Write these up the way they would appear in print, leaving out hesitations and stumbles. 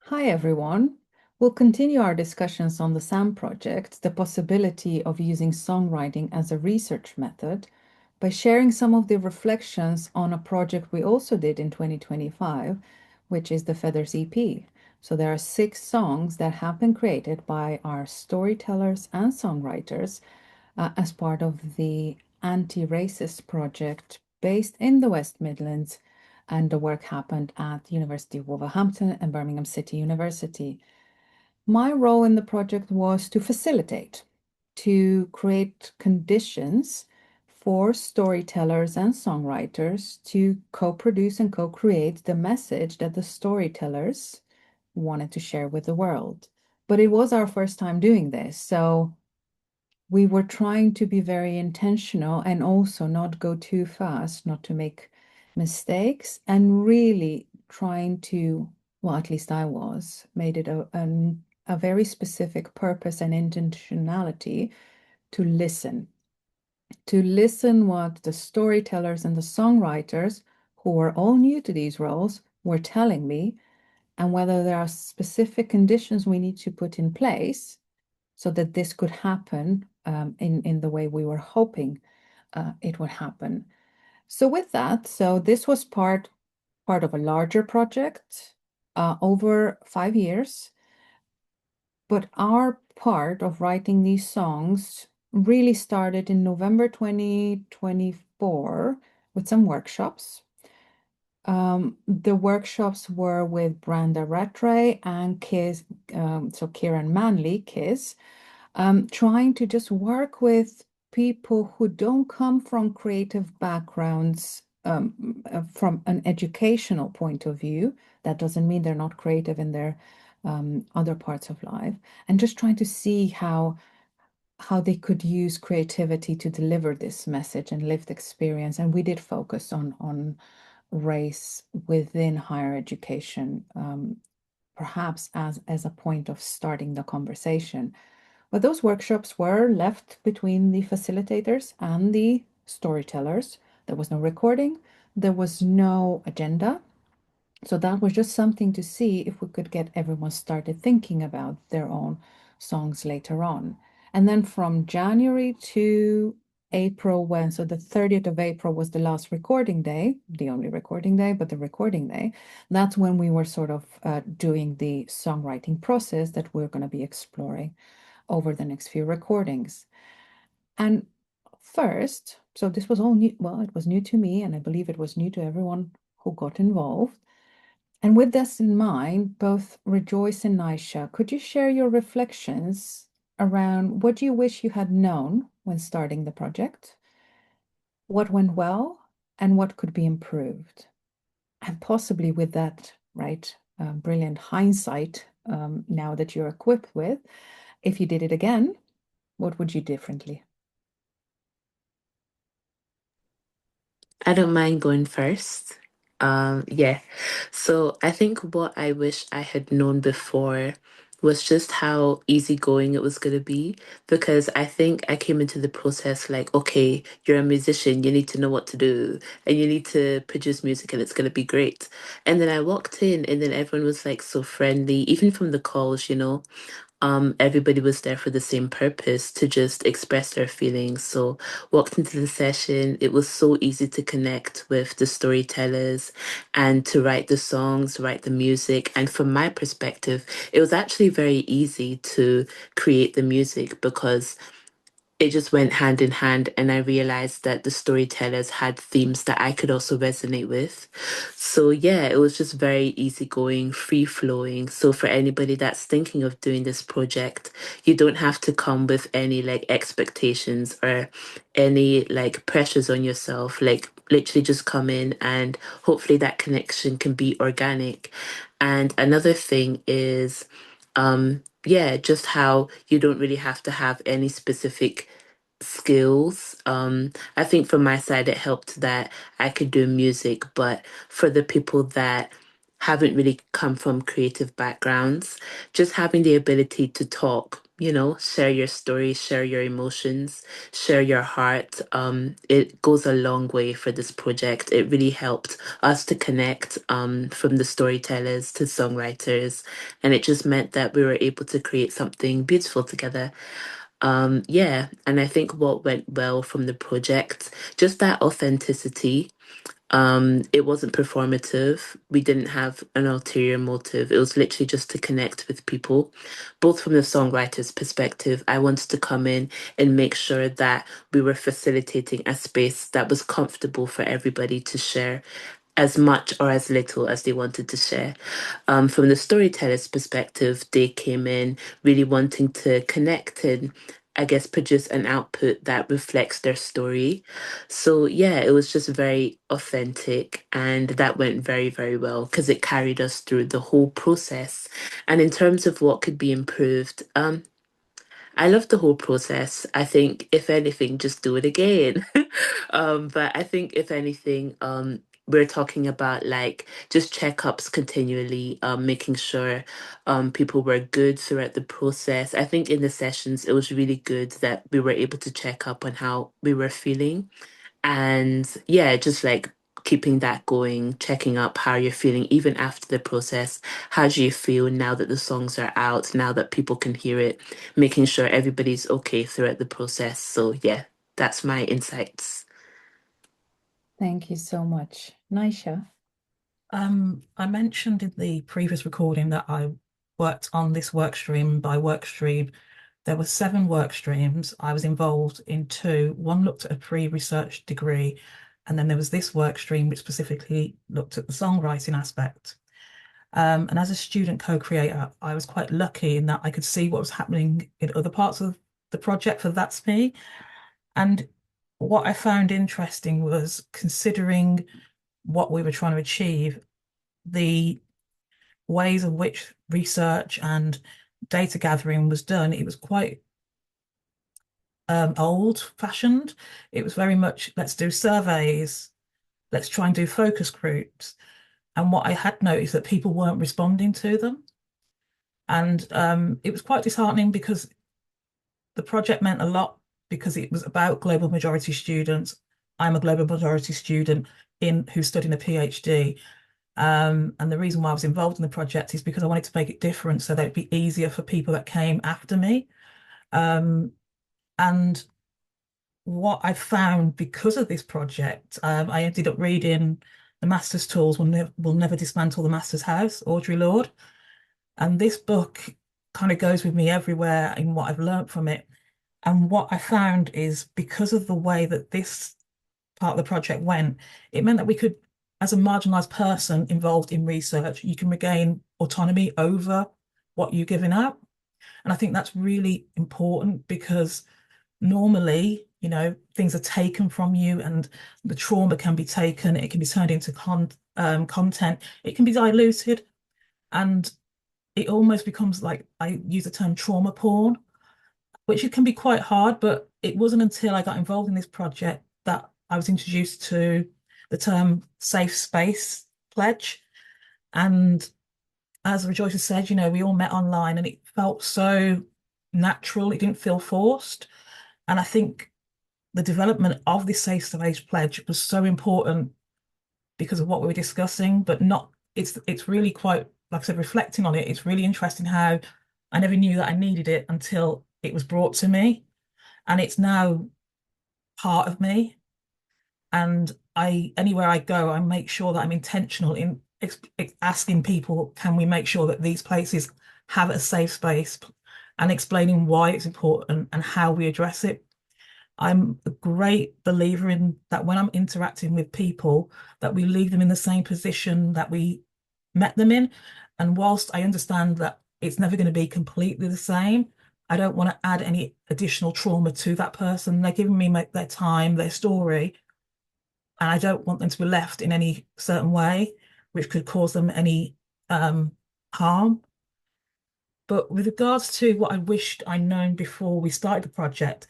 Hi, everyone. We'll continue our discussions on the SAM project, the possibility of using songwriting as a research method, by sharing some of the reflections on a project we also did in 2025, which is the Feathers EP. So there are 6 songs that have been created by our storytellers and songwriters as part of the anti-racist project based in the West Midlands, and the work happened at the University of Wolverhampton and Birmingham City University. My role in the project was to facilitate, to create conditions for storytellers and songwriters to co-produce and co-create the message that the storytellers wanted to share with the world. But it was our first time doing this, so we were trying to be very intentional and also not go too fast, not to make mistakes, and really trying to, well, at least I was, made it a very specific purpose and intentionality to listen what the storytellers and the songwriters, who were all new to these roles, were telling me, and whether there are specific conditions we need to put in place so that this could happen in the way we were hoping it would happen. So with that, so this was part of a larger project over 5 years, but our part of writing these songs really started in November 2024 with some workshops. The workshops were with Branda Rattray and Kiz, so Kieran Manley, Kiz, trying to just work with people who don't come from creative backgrounds from an educational point of view. That doesn't mean they're not creative in their other parts of life, and just trying to see how they could use creativity to deliver this message and lived experience. And we did focus on race within higher education, perhaps as a point of starting the conversation. But those workshops were left between the facilitators and the storytellers. There was no recording, there was no agenda. So that was just something to see if we could get everyone started thinking about their own songs later on. And then from January to April, so the 30th of April was the last recording day, the only recording day, but the recording day, that's when we were sort of doing the songwriting process that we're going to be exploring over the next few recordings. And first, so this was all new, well, it was new to me, and I believe it was new to everyone who got involved. And with this in mind, both Rejoice and Naisha, could you share your reflections around what you wish you had known when starting the project, what went well, and what could be improved? And possibly with that, right, brilliant hindsight now that you're equipped with, if you did it again, what would you differently? I don't mind going first. Yeah. So I think what I wish I had known before was just how easygoing it was going to be. Because I think I came into the process like, okay, you're a musician, you need to know what to do, and you need to produce music, and it's going to be great. And then I walked in, and then everyone was like so friendly, even from the calls. Everybody was there for the same purpose to just express their feelings. So walked into the session, it was so easy to connect with the storytellers and to write the songs, write the music. And from my perspective, it was actually very easy to create the music because it just went hand in hand, and I realized that the storytellers had themes that I could also resonate with. So yeah, it was just very easygoing, free flowing. So for anybody that's thinking of doing this project, you don't have to come with any like expectations or any like pressures on yourself. Like literally just come in, and hopefully that connection can be organic. And another thing is yeah, just how you don't really have to have any specific skills. I think from my side, it helped that I could do music, but for the people that haven't really come from creative backgrounds, just having the ability to talk, share your story, share your emotions, share your heart. It goes a long way for this project. It really helped us to connect from the storytellers to songwriters, and it just meant that we were able to create something beautiful together. Yeah, and I think what went well from the project, just that authenticity. It wasn't performative. We didn't have an ulterior motive. It was literally just to connect with people, both from the songwriter's perspective. I wanted to come in and make sure that we were facilitating a space that was comfortable for everybody to share as much or as little as they wanted to share. From the storyteller's perspective, they came in really wanting to connect and I guess produce an output that reflects their story. So yeah, it was just very authentic and that went very, very well because it carried us through the whole process. And in terms of what could be improved, I love the whole process. I think if anything, just do it again. But I think if anything, we're talking about like just checkups continually, making sure people were good throughout the process. I think in the sessions it was really good that we were able to check up on how we were feeling. And yeah, just like keeping that going, checking up how you're feeling even after the process. How do you feel now that the songs are out, now that people can hear it, making sure everybody's okay throughout the process. So yeah, that's my insights. Thank you so much. Nisha. I mentioned in the previous recording that I worked on this work stream by work stream. There were 7 work streams. I was involved in 2. One looked at a pre-research degree, and then there was this work stream which specifically looked at the songwriting aspect. And as a student co-creator, I was quite lucky in that I could see what was happening in other parts of the project for That's Me. And what I found interesting was considering what we were trying to achieve, the ways in which research and data gathering was done, it was quite old-fashioned. It was very much, let's do surveys, let's try and do focus groups. And what I had noticed that people weren't responding to them. And it was quite disheartening because the project meant a lot because it was about global majority students. I'm a global majority student in who's studying a PhD. And the reason why I was involved in the project is because I wanted to make it different so that it'd be easier for people that came after me. Um, and what I found because of this project, I ended up reading The Master's Tools Will Never Dismantle the Master's House, Audre Lorde. And this book kind of goes with me everywhere in what I've learned from it. And what I found is because of the way that this part of the project went, it meant that we could, as a marginalized person involved in research, you can regain autonomy over what you're giving out. And I think that's really important because normally, things are taken from you and the trauma can be taken, it can be turned into content, it can be diluted, and it almost becomes like I use the term trauma porn, which it can be quite hard, but it wasn't until I got involved in this project that I was introduced to the term safe space pledge. And as Rejoice has said, we all met online and it felt so natural. It didn't feel forced. And I think the development of this safe space pledge was so important because of what we were discussing, but not, it's really quite, like I said, reflecting on it, it's really interesting how I never knew that I needed it until it was brought to me. And it's now part of me. And anywhere I go, I make sure that I'm intentional in asking people, can we make sure that these places have a safe space, and explaining why it's important and how we address it. I'm a great believer in that when I'm interacting with people, that we leave them in the same position that we met them in. And whilst I understand that it's never going to be completely the same, I don't want to add any additional trauma to that person. They're giving me their time, their story, and I don't want them to be left in any certain way, which could cause them any harm. But with regards to what I wished I'd known before we started the project,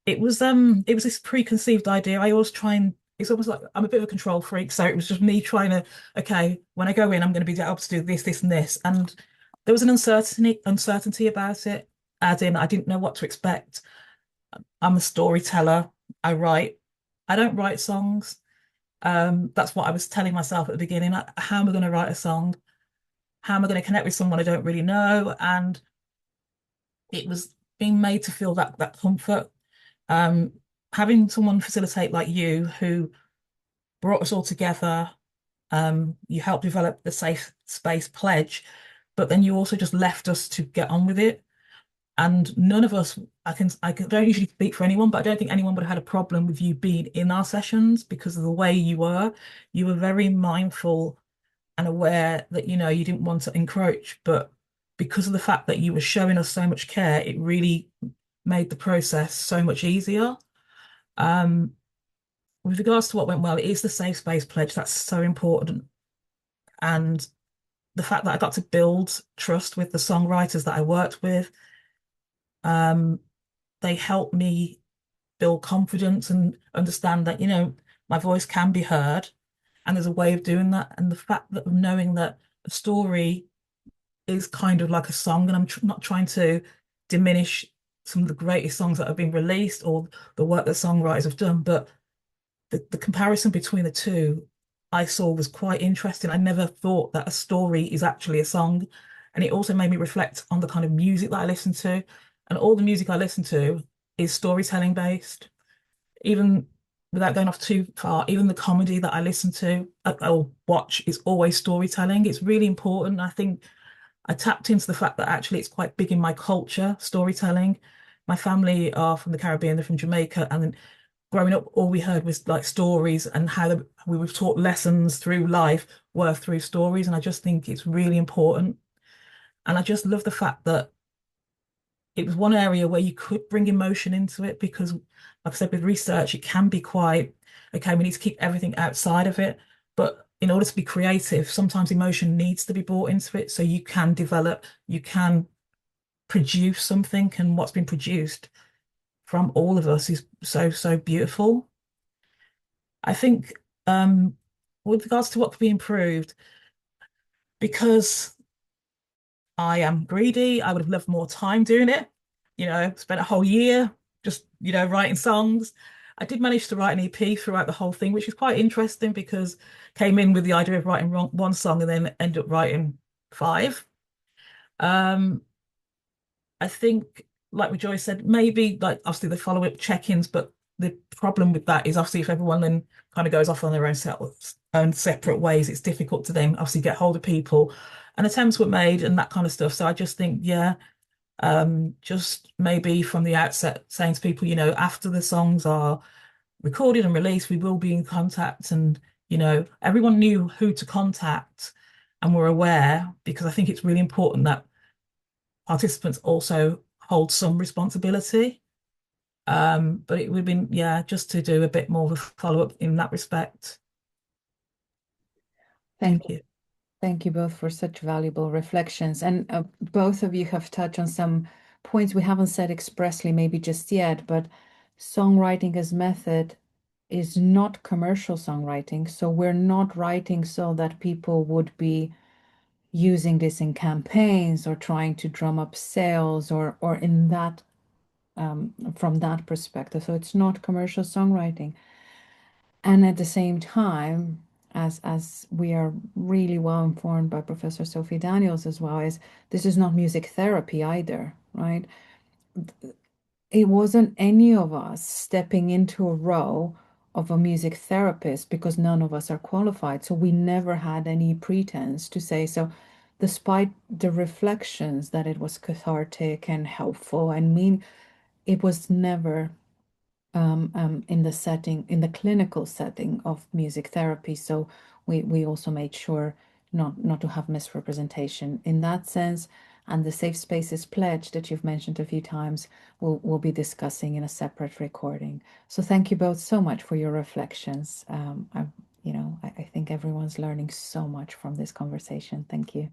it was this preconceived idea. I always try and it's almost like I'm a bit of a control freak. So it was just me trying to, okay, when I go in, I'm going to be able to do this, this, and this. And there was an uncertainty about it, as in I didn't know what to expect. I'm a storyteller. I write. I don't write songs. That's what I was telling myself at the beginning. How am I going to write a song? How am I going to connect with someone I don't really know? And it was being made to feel that comfort. Um, Having someone facilitate like you who brought us all together. You helped develop the safe space pledge, but then you also just left us to get on with it. And none of us, don't usually speak for anyone, but I don't think anyone would have had a problem with you being in our sessions because of the way you were. You were very mindful and aware that, you didn't want to encroach, but because of the fact that you were showing us so much care, it really made the process so much easier. Um, with regards to what went well, it is the safe space pledge. That's so important. And the fact that I got to build trust with the songwriters that I worked with, um, they helped me build confidence and understand that, my voice can be heard and there's a way of doing that. And the fact that of knowing that a story is kind of like a song, and I'm tr not trying to diminish some of the greatest songs that have been released or the work that songwriters have done, but the comparison between the two I saw was quite interesting. I never thought that a story is actually a song. And it also made me reflect on the kind of music that I listen to. And all the music I listen to is storytelling based. Even without going off too far, even the comedy that I listen to or watch is always storytelling. It's really important. I think I tapped into the fact that actually it's quite big in my culture, storytelling. My family are from the Caribbean, they're from Jamaica, and growing up, all we heard was like stories and how we were taught lessons through life were through stories. And I just think it's really important. And I just love the fact that it was one area where you could bring emotion into it because, like I said, with research, it can be quite, okay, we need to keep everything outside of it. But in order to be creative, sometimes emotion needs to be brought into it so you can develop, you can produce something. And what's been produced from all of us is so, so beautiful. I think with regards to what could be improved, because I am greedy, I would have loved more time doing it. Spent a whole year just, writing songs. I did manage to write an EP throughout the whole thing, which is quite interesting because came in with the idea of writing one song and then end up writing five. Um, I think, like what Joy said, maybe like obviously the follow-up check-ins, but the problem with that is obviously if everyone then kind of goes off on their own separate ways, it's difficult to then obviously get hold of people. And attempts were made and that kind of stuff. So I just think, yeah, just maybe from the outset saying to people, after the songs are recorded and released, we will be in contact. And, everyone knew who to contact and were aware because I think it's really important that participants also hold some responsibility. But it would have been, yeah, just to do a bit more of a follow-up in that respect. Thank Thank you. Thank you both for such valuable reflections. And both of you have touched on some points we haven't said expressly, maybe just yet, but songwriting as method is not commercial songwriting. So we're not writing so that people would be using this in campaigns or trying to drum up sales or in that from that perspective. So it's not commercial songwriting. And at the same time, as we are really well informed by Professor Sophie Daniels as well, is this is not music therapy either, right? It wasn't any of us stepping into a role of a music therapist because none of us are qualified. So we never had any pretense to say so. Despite the reflections that it was cathartic and helpful and mean, it was never in the setting, in the clinical setting of music therapy. So we also made sure not to have misrepresentation in that sense. And the Safe Spaces pledge that you've mentioned a few times, we'll be discussing in a separate recording. So thank you both so much for your reflections. I think everyone's learning so much from this conversation. Thank you.